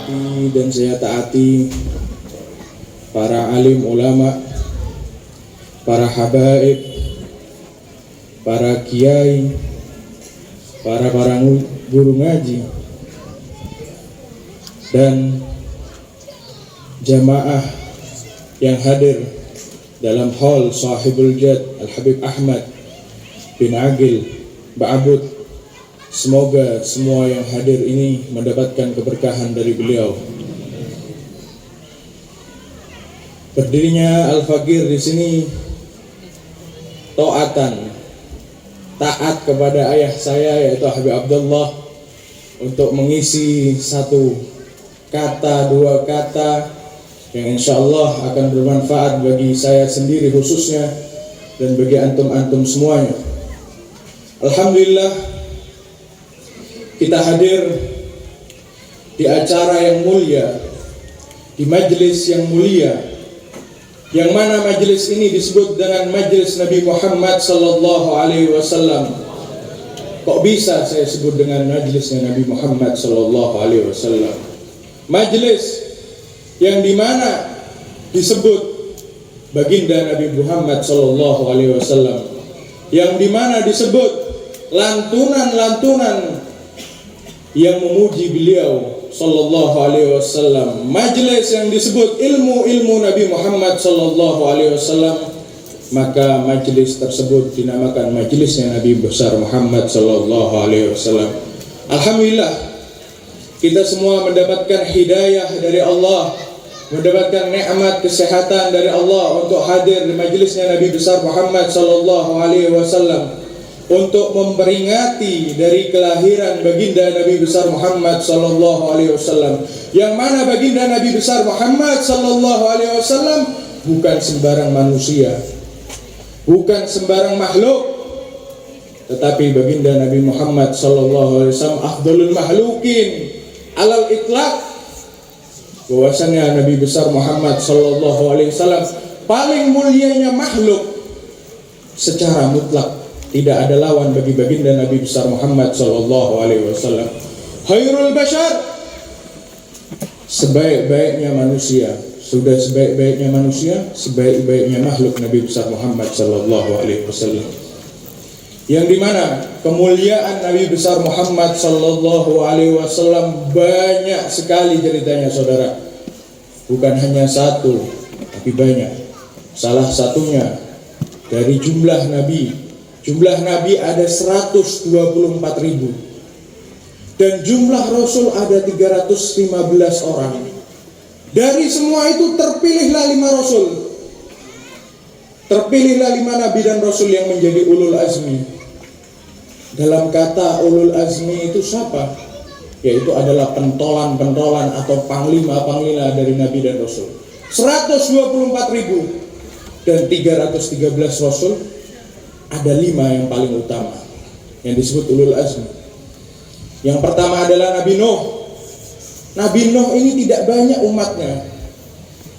hormati dan saya taati para alim ulama, para habaib, para kiai, para guru ngaji, dan jamaah yang hadir dalam hall Sahibul Jad Al-Habib Ahmad bin Agil Ba'abud. Semoga semua yang hadir ini mendapatkan keberkahan dari beliau. Berdirinya Al-Faqir di sini taat kepada ayah saya yaitu Habib Abdullah untuk mengisi satu kata, dua kata yang insya Allah akan bermanfaat bagi saya sendiri khususnya dan bagi antum-antum semuanya. Alhamdulillah kita hadir di acara yang mulia, di majelis yang mulia, yang mana majelis ini disebut dengan majelis Nabi Muhammad sallallahu alaihi wasallam. Kok bisa saya sebut dengan majelisnya Nabi Muhammad sallallahu alaihi wasallam? Majelis yang dimana disebut baginda Nabi Muhammad sallallahu alaihi wasallam, yang dimana disebut lantunan-lantunan yang memuji beliau sallallahu alaihi wasallam, majelis yang disebut ilmu-ilmu Nabi Muhammad sallallahu alaihi wasallam, maka majelis tersebut dinamakan majelisnya Nabi besar Muhammad sallallahu alaihi wasallam. Alhamdulillah kita semua mendapatkan hidayah dari Allah, mendapatkan nikmat kesehatan dari Allah untuk hadir di majelisnya Nabi besar Muhammad sallallahu alaihi wasallam, untuk memperingati dari kelahiran baginda Nabi besar Muhammad sallallahu alaihi wasallam, yang mana baginda Nabi besar Muhammad sallallahu alaihi wasallam bukan sembarang manusia, bukan sembarang makhluk, tetapi baginda Nabi Muhammad sallallahu alaihi wasallam afdalul makhlukin alal itlaq. Bahwasanya Nabi besar Muhammad sallallahu alaihi wasallam paling mulianya makhluk secara mutlak. Tidak ada lawan bagi baginda Nabi besar Muhammad sallallahu alaihi wasallam. Khairul bashar, sebaik-baiknya manusia. Sudah sebaik-baiknya manusia, sebaik-baiknya makhluk Nabi besar Muhammad sallallahu alaihi wasallam. Yang dimana kemuliaan Nabi besar Muhammad sallallahu alaihi wasallam banyak sekali ceritanya, saudara. Bukan hanya satu, tapi banyak. Salah satunya dari jumlah Nabi. Jumlah Nabi ada 124.000 dan jumlah Rasul ada 315 orang. Dari semua itu terpilihlah 5 Rasul, terpilihlah 5 Nabi dan Rasul yang menjadi ulul azmi. Dalam kata ulul azmi itu siapa? Yaitu adalah pentolan-pentolan atau panglima-panglima dari Nabi dan Rasul. 124.000 dan 313 Rasul. Ada 5 yang paling utama yang disebut ulul azmi. Yang pertama adalah Nabi Nuh. Nabi Nuh ini tidak banyak umatnya,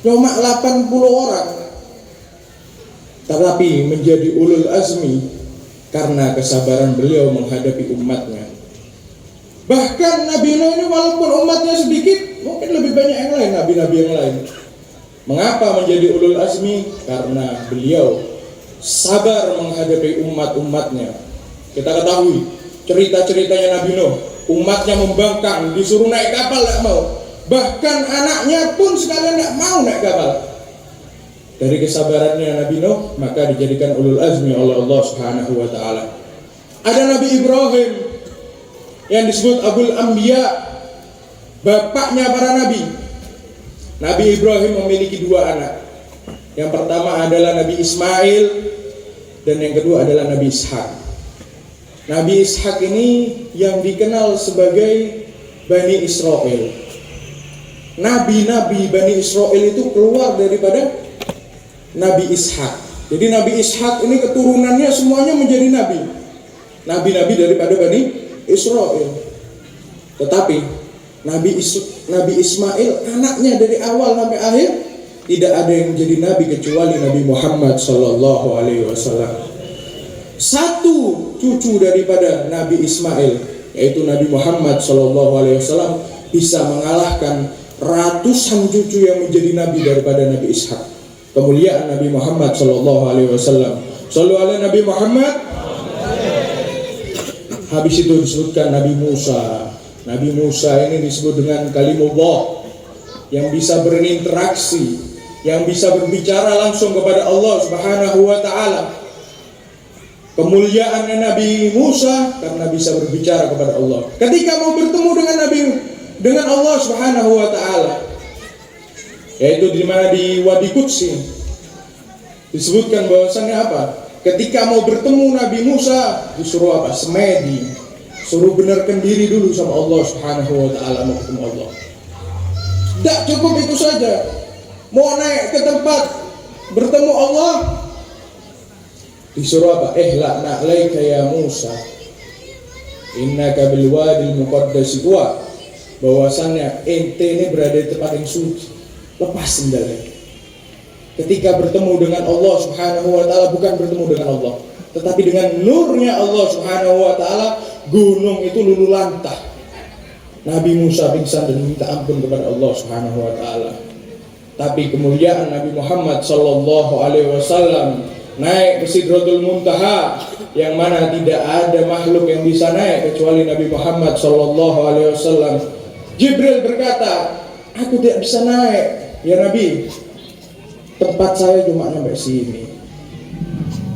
cuma 80 orang, tetapi menjadi ulul azmi karena kesabaran beliau menghadapi umatnya. Bahkan Nabi Nuh ini walaupun umatnya sedikit, mungkin lebih banyak yang lain, nabi-nabi yang lain. Mengapa menjadi ulul azmi? Karena beliau sabar menghadapi umat-umatnya. Kita ketahui cerita-ceritanya Nabi Nuh. Umatnya membangkang, disuruh naik kapal tidak mau. Bahkan anaknya pun sekalian tidak mau naik kapal. Dari kesabarannya Nabi Nuh, maka dijadikan ulul azmi oleh Allah Subhanahu wa taala. Ada Nabi Ibrahim yang disebut Abul Anbiya, bapaknya para nabi. Nabi Ibrahim memiliki 2 anak. Yang pertama adalah Nabi Ismail dan yang kedua adalah Nabi Ishak. Nabi Ishak ini yang dikenal sebagai Bani Israel. Nabi-nabi Bani Israel itu keluar daripada Nabi Ishak. Jadi Nabi Ishak ini keturunannya semuanya menjadi nabi. Nabi-nabi daripada Bani Israel. Tetapi Nabi Ismail anaknya dari awal sampai akhir tidak ada yang menjadi nabi kecuali Nabi Muhammad sallallahu alaihi wasallam. Satu cucu daripada Nabi Ismail yaitu Nabi Muhammad sallallahu alaihi wasallam bisa mengalahkan ratusan cucu yang menjadi nabi daripada Nabi Ishak. Kemuliaan Nabi Muhammad sallallahu alaihi wasallam. Shallu ala Nabi Muhammad. Habis itu disebutkan Nabi Musa. Nabi Musa ini disebut dengan kalimullah, yang bisa berinteraksi, yang bisa berbicara langsung kepada Allah Subhanahu wa taala. Kemuliaannya Nabi Musa karena bisa berbicara kepada Allah. Ketika mau bertemu dengan Allah Subhanahu wa taala, yaitu di mana di Wadi Qudsi, disebutkan bahwasannya apa? Ketika mau bertemu Nabi Musa, disuruh apa? Semedi, suruh benarkan diri dulu sama Allah Subhanahu wa taala, mau ketemu Allah. Tidak cukup itu saja, mau naik ke tempat bertemu Allah, disuruh apa? Ihla'na 'alaika ya Musa, innaka bil wadil muqaddas tuwa. Bahwasannya ente ini berada di tempat yang suci, lepas sendalnya. Ketika bertemu dengan Allah Subhanahu wa taala, bukan bertemu dengan Allah, tetapi dengan nurnya Allah Subhanahu wa taala, gunung itu luluh lantah. Nabi Musa pingsan dan minta ampun kepada Allah Subhanahu wa taala. Tapi kemuliaan Nabi Muhammad sallallahu alaihi wasallam naik ke Sidratul Muntaha, yang mana tidak ada makhluk yang bisa naik kecuali Nabi Muhammad sallallahu alaihi wasallam. Jibril berkata, "Aku tidak bisa naik, ya Nabi. Tempat saya cuma sampai sini."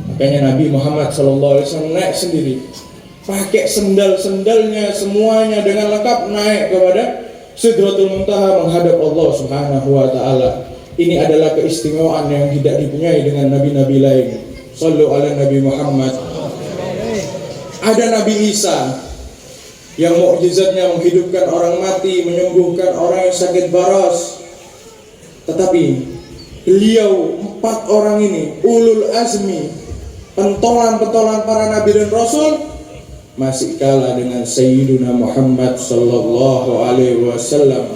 Makanya Nabi Muhammad sallallahu alaihi wasallam naik sendiri, pakai sendal-sendalnya semuanya dengan lengkap, naik kepada Sidratul Muntaha menghadap Allah Subhanahu wa taala. Ini adalah keistimewaan yang tidak dipunyai dengan nabi-nabi lain. Shallu ala Nabi Muhammad. Ada Nabi Isa yang mukjizatnya menghidupkan orang mati, menyembuhkan orang yang sakit baras. Tetapi beliau 4 orang ini, ulul azmi, pentolan-pentolan para nabi dan rasul, masih kalah dengan Sayyiduna Muhammad sallallahu alaihi wasallam.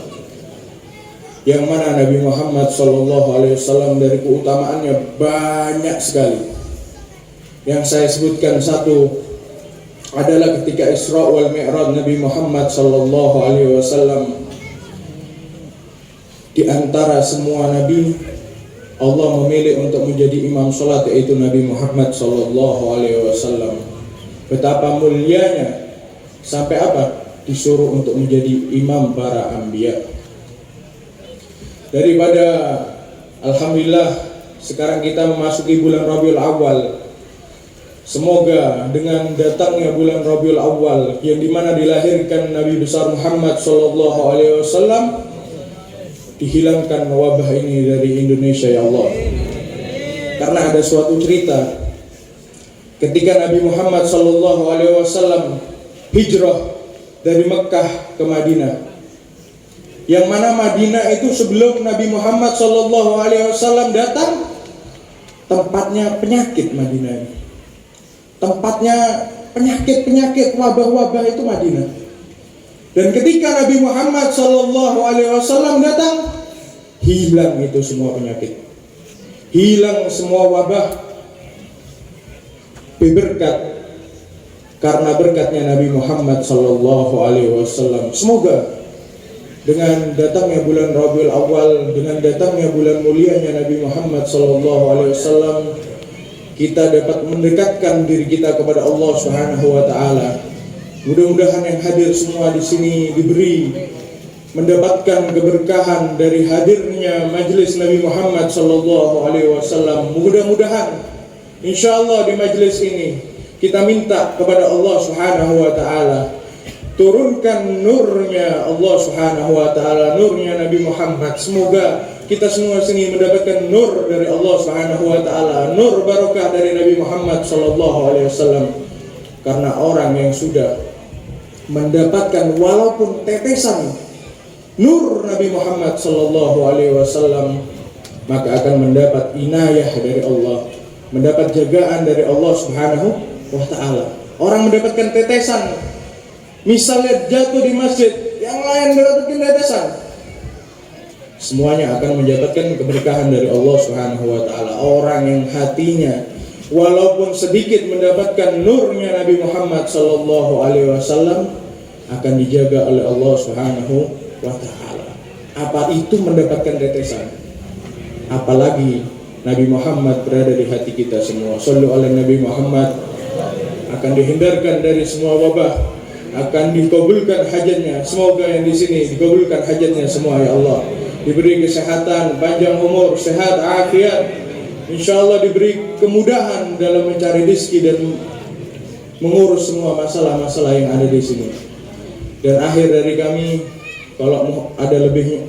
Yang mana Nabi Muhammad sallallahu alaihi wasallam dari keutamaannya banyak sekali. Yang saya sebutkan satu adalah ketika Isra wal Mi'raj Nabi Muhammad sallallahu alaihi wasallam. Di antara semua nabi, Allah memilih untuk menjadi imam salat, yaitu Nabi Muhammad sallallahu alaihi wasallam. Betapa mulianya, sampai apa? Disuruh untuk menjadi imam para anbiya. Daripada alhamdulillah sekarang kita memasuki bulan Rabiul Awal. Semoga dengan datangnya bulan Rabiul Awal, yang dimana dilahirkan Nabi besar Muhammad sallallahu alaihi wasallam, dihilangkan wabah ini dari Indonesia ya Allah. Karena ada suatu cerita ketika Nabi Muhammad sallallahu alaihi wasallam hijrah dari Mekah ke Madinah, yang mana Madinah itu sebelum Nabi Muhammad sallallahu alaihi wasallam datang, tempatnya penyakit Madinah ini. Tempatnya penyakit-penyakit, wabah-wabah itu Madinah. Dan ketika Nabi Muhammad sallallahu alaihi wasallam datang, hilang itu semua penyakit, hilang semua wabah, berkat karena berkatnya Nabi Muhammad sallallahu alaihi wasallam. Semoga dengan datangnya bulan Rabiul Awal, dengan datangnya bulan mulianya Nabi Muhammad sallallahu alaihi wasallam, kita dapat mendekatkan diri kita kepada Allah Subhanahu wa taala. Mudah-mudahan yang hadir semua di sini diberi mendapatkan keberkahan dari hadirnya majelis Nabi Muhammad sallallahu alaihi wasallam. Mudah-mudahan insyaallah di majelis ini kita minta kepada Allah Subhanahu wa taala, turunkan nurnya Allah Subhanahu wa taala, nurnya Nabi Muhammad. Semoga kita semua sini mendapatkan nur dari Allah Subhanahu wa taala, nur barokah dari Nabi Muhammad sallallahu alaihi wasallam. Karena orang yang sudah mendapatkan walaupun tetesan nur Nabi Muhammad sallallahu alaihi wasallam, maka akan mendapat inayah dari Allah, mendapat jagaan dari Allah Subhanahu wa taala. Orang mendapatkan tetesan, misalnya jatuh di masjid, yang lain mendapatkan tetesan, semuanya akan mendapatkan keberkahan dari Allah Subhanahu wa taala. Orang yang hatinya walaupun sedikit mendapatkan nurnya Nabi Muhammad sallallahu alaihi wasallam akan dijaga oleh Allah Subhanahu wa ta'ala. Apa itu mendapatkan tetesan? Apalagi Nabi Muhammad berada di hati kita semua. Shallu ala Nabi Muhammad. Akan dihindarkan dari semua wabah, akan dikabulkan hajatnya. Semoga yang di sini dikabulkan hajatnya semua ya Allah. Diberi kesehatan, panjang umur, sehat, afiat. Insyaallah diberi kemudahan dalam mencari rezeki dan mengurus semua masalah-masalah yang ada di sini. Dan akhir dari kami, kalau ada lebih,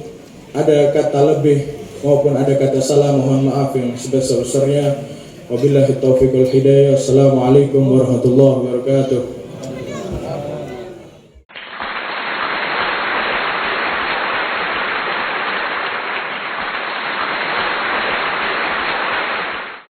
ada kata lebih maupun ada kata salah, mohon maaf yang sebesar-besarnya. Wabillahi taufiq wal hidayah. Assalamualaikum warahmatullahi wabarakatuh.